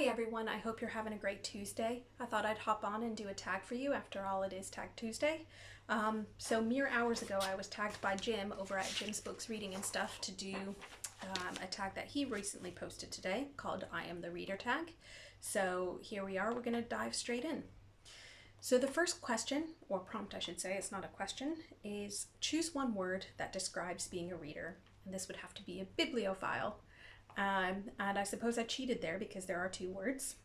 Hey everyone, I hope you're having a great Tuesday. I thought I'd hop on and do a tag for you. After all, it is Tag Tuesday. So mere hours ago, I was tagged by Jim over at Jim's Books Reading and Stuff to do a tag that he recently posted today called I Am the Reader tag. So here we are, we're going to dive straight in. So the first question, or prompt I should say, it's not a question, is choose one word that describes being a reader. And this would have to be a bibliophile. And I suppose I cheated there because there are two words.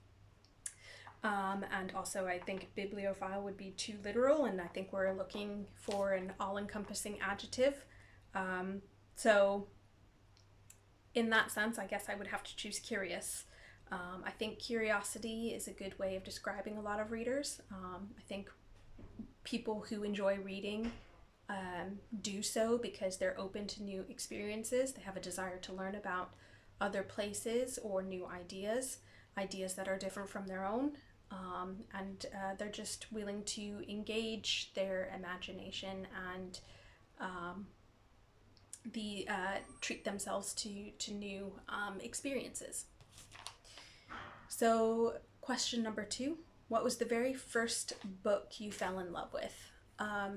And also I think bibliophile would be too literal, and I think we're looking for an all-encompassing adjective. So in that sense, I guess I would have to choose curious. I think curiosity is a good way of describing a lot of readers. I think people who enjoy reading do so because they're open to new experiences. They have a desire to learn about other places or new ideas that are different from their own, and they're just willing to engage their imagination and treat themselves to new experiences. So question number 2, what was the very first book you fell in love with? I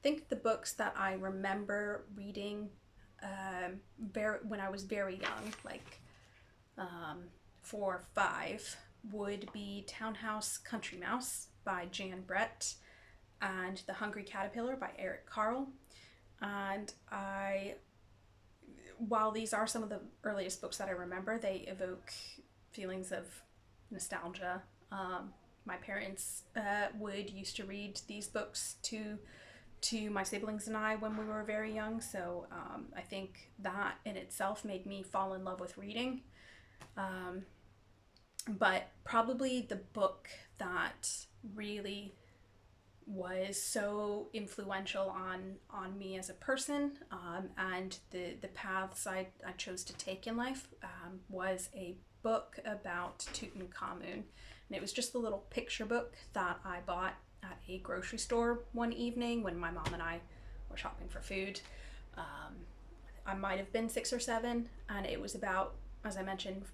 think the books that I remember reading when I was very young, like 4 or 5, would be Townhouse Country Mouse by Jan Brett and The Hungry Caterpillar by Eric Carle. And while these are some of the earliest books that I remember, they evoke feelings of nostalgia. My parents would used to read these books to my siblings and I when we were very young, so I think that in itself made me fall in love with reading. But probably the book that really was so influential on me as a person, and the paths I chose to take in life, was a book about Tutankhamun. And it was just a little picture book that I bought at a grocery store one evening when my mom and I were shopping for food. I might have been 6 or 7, and it was about, as I mentioned,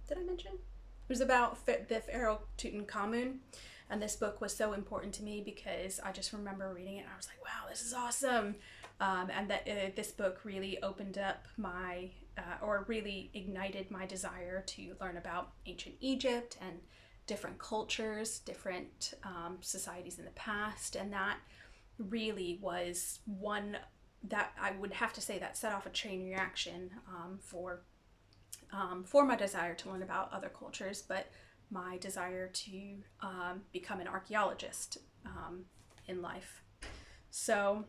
did I mention? It was about the pharaoh Tutankhamun, and this book was so important to me because I just remember reading it and I was like, wow, this is awesome. And that this book really opened up or really ignited my desire to learn about ancient Egypt and different cultures, different societies in the past, and that really was one that I would have to say that set off a chain reaction for my desire to learn about other cultures, but my desire to become an archaeologist in life. So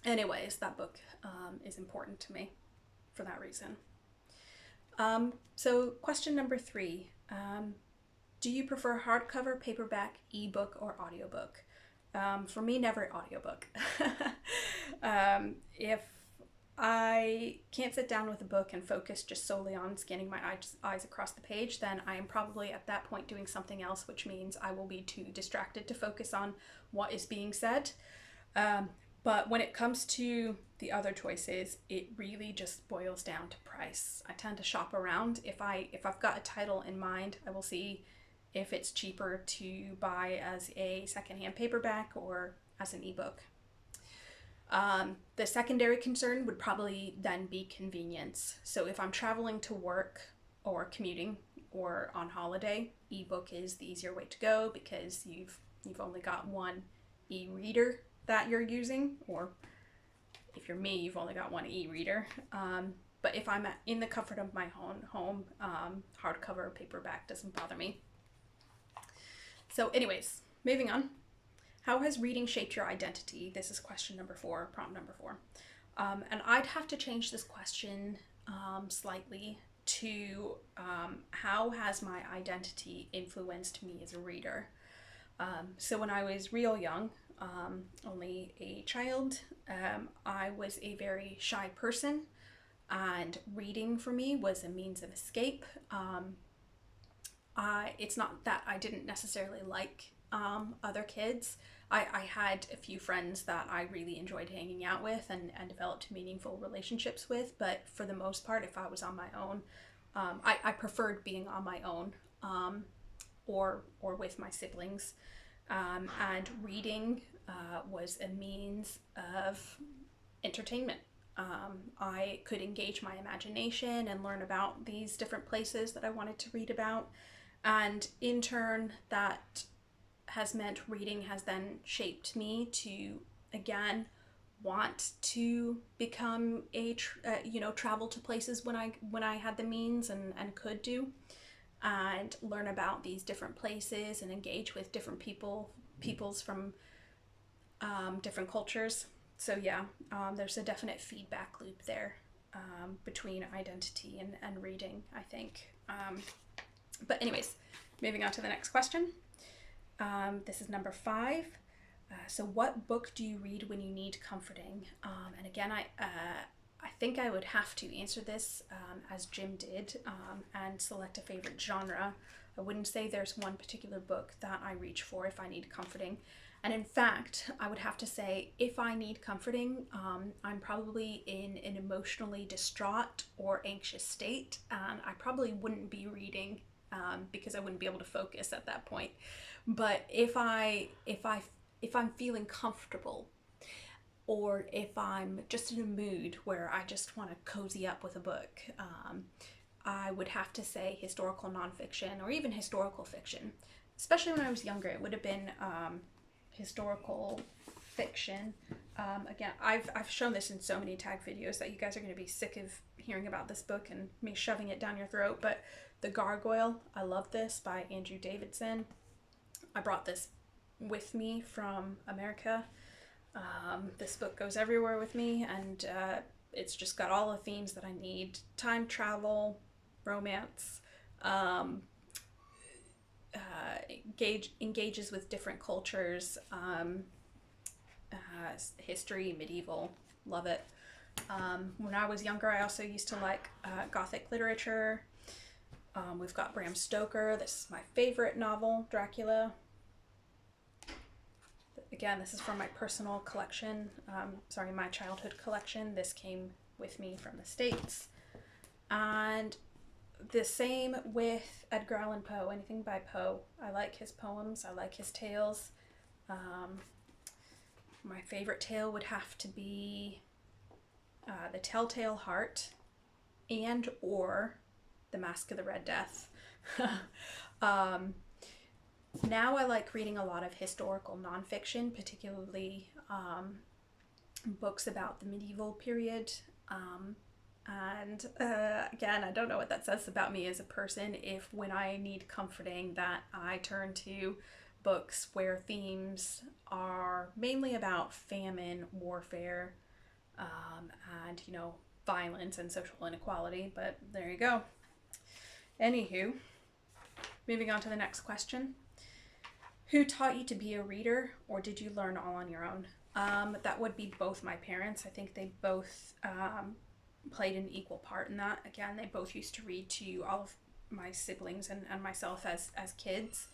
anyways, that book is important to me for that reason. So question number 3. Do you prefer hardcover, paperback, ebook, or audiobook? For me, never audiobook. If I can't sit down with a book and focus just solely on scanning my eyes across the page, then I am probably at that point doing something else, which means I will be too distracted to focus on what is being said. But when it comes to the other choices, it really just boils down to price. I tend to shop around. If I've got a title in mind, I will see if it's cheaper to buy as a secondhand paperback or as an ebook. The secondary concern would probably then be convenience. So if I'm traveling to work or commuting or on holiday, ebook is the easier way to go because you've only got one e-reader that you're using, or if you're me, you've only got one e-reader. But if I'm in the comfort of my own home, hardcover or paperback doesn't bother me. So anyways, moving on. How has reading shaped your identity? This is question number 4, prompt number 4. And I'd have to change this question slightly to how has my identity influenced me as a reader? So when I was real young, only a child, I was a very shy person, and reading for me was a means of escape. It's not that I didn't necessarily like other kids. I had a few friends that I really enjoyed hanging out with and developed meaningful relationships with, but for the most part, if I was on my own, I preferred being on my own, or with my siblings, and reading was a means of entertainment. I could engage my imagination and learn about these different places that I wanted to read about, and in turn, that has meant reading has then shaped me to, again, want to become travel to places when I had the means and could do, and learn about these different places and engage with different peoples from different cultures. So yeah, there's a definite feedback loop there, between identity and reading, I think. But anyways, moving on to the next question. This is number 5. So what book do you read when you need comforting? And again, I think I would have to answer this as Jim did, and select a favorite genre. I wouldn't say there's one particular book that I reach for if I need comforting. And in fact, I would have to say, if I need comforting, I'm probably in an emotionally distraught or anxious state, and I probably wouldn't be reading, because I wouldn't be able to focus at that point. But if I'm feeling comfortable, or if I'm just in a mood where I just want to cozy up with a book, I would have to say historical nonfiction or even historical fiction. Especially when I was younger, it would have been historical fiction. Again, I've shown this in so many tag videos that you guys are going to be sick of hearing about this book and me shoving it down your throat, but The Gargoyle, I love this, by Andrew Davidson. I brought this with me from America. This book goes everywhere with me, and it's just got all the themes that I need: time travel, romance, engages with different cultures, history, medieval, love it. When I was younger, I also used to like Gothic literature. We've got Bram Stoker. This is my favorite novel, Dracula. Again, this is from my personal collection, my childhood collection. This came with me from the States. And the same with Edgar Allan Poe, anything by Poe. I like his poems, I like his tales. My favorite tale would have to be The Telltale Heart and or The Mask of the Red Death. Now I like reading a lot of historical nonfiction, particularly books about the medieval period. And again, I don't know what that says about me as a person if when I need comforting that I turn to books where themes are mainly about famine, warfare, and, violence and social inequality. But there you go. Anywho, moving on to the next question. Who taught you to be a reader, or did you learn all on your own? That would be both my parents. I think they both played an equal part in that. Again, they both used to read to all of my siblings and myself as kids.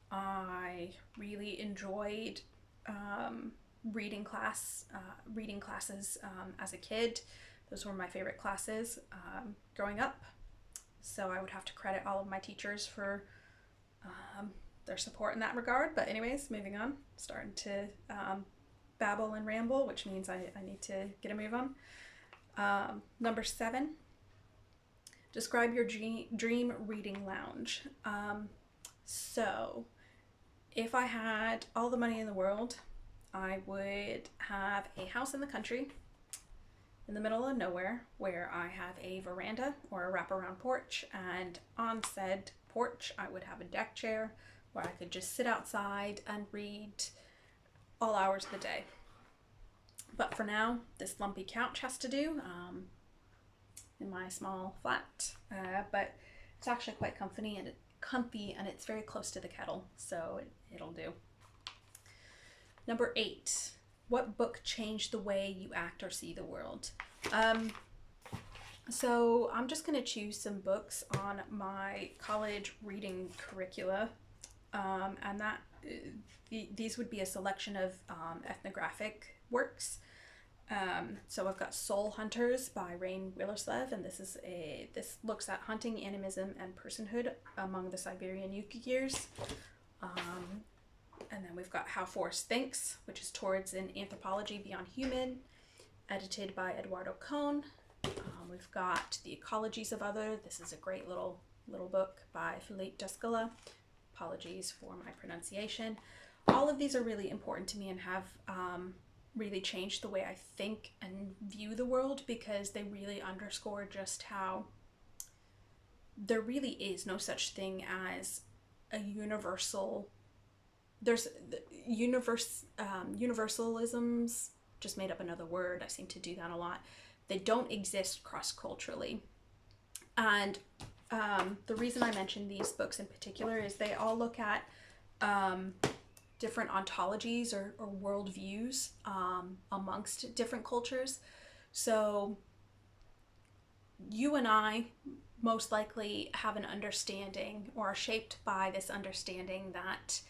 I really enjoyed reading classes as a kid. Those were my favorite classes growing up. So I would have to credit all of my teachers for their support in that regard. But anyways, moving on. Starting to babble and ramble, which means I need to get a move on. Number 7. Describe your dream reading lounge. So if I had all the money in the world, I would have a house in the country in the middle of nowhere where I have a veranda or a wraparound porch, and on said porch I would have a deck chair where I could just sit outside and read all hours of the day. But for now, this lumpy couch has to do in my small flat, but it's actually quite comfy and it's very close to the kettle, so it'll do. Number 8. What book changed the way you act or see the world? So I'm just going to choose some books on my college reading curricula, and that these would be a selection of ethnographic works. So I've got Soul Hunters by Rain Willerslev, and this looks at hunting, animism, and personhood among the Siberian Yuki-Girs. And then we've got How Forest Thinks, which is towards an anthropology beyond human, edited by Eduardo Cohn. We've got The Ecologies of Other. This is a great little book by Philippe Duskala. Apologies for my pronunciation. All of these are really important to me and have really changed the way I think and view the world, because they really underscore just how there really is no such thing as a universal. There's universalisms, just made up another word. I seem to do that a lot. They don't exist cross-culturally. And the reason I mention these books in particular is they all look at different ontologies or worldviews amongst different cultures. So you and I most likely have an understanding, or are shaped by this understanding, that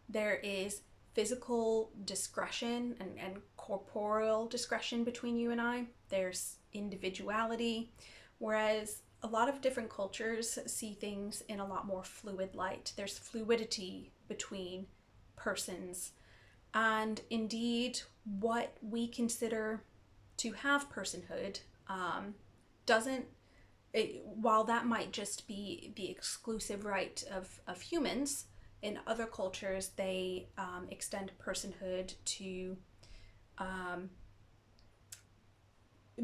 there is physical discretion and corporeal discretion between you and I. There's individuality, whereas a lot of different cultures see things in a lot more fluid light. There's fluidity between persons, and indeed what we consider to have personhood while that might just be the exclusive right of humans, in other cultures they extend personhood to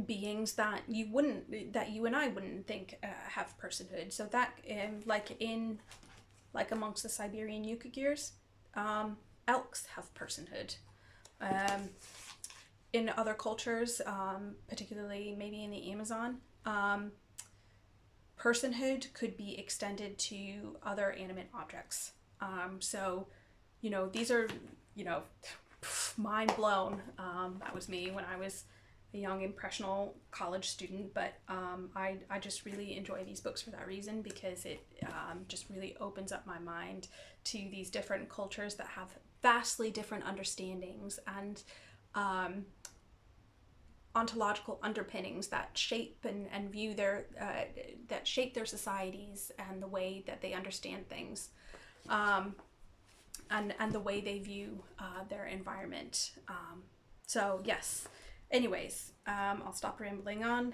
beings that you and I wouldn't think have personhood. So that like amongst the Siberian Yuki-Girs, elks have personhood. In other cultures, particularly maybe in the Amazon, personhood could be extended to other animate objects. So, these are, mind blown. That was me when I was a young, impressionable college student, but I just really enjoy these books for that reason, because it just really opens up my mind to these different cultures that have vastly different understandings and ontological underpinnings that shape and view that shape their societies and the way that they understand things, and the way they view their environment. So yes. Anyways, I'll stop rambling on,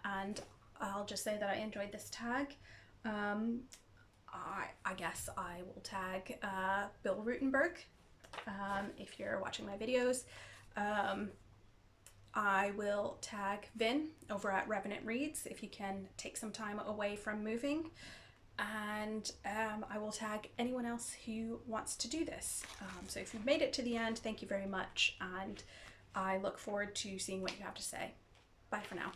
and I'll just say that I enjoyed this tag. I guess I will tag Bill Ruttenberg if you're watching my videos. I will tag Vin over at Revenant Reads if you can take some time away from moving. And I will tag anyone else who wants to do this. So if you've made it to the end, thank you very much. And I look forward to seeing what you have to say. Bye for now.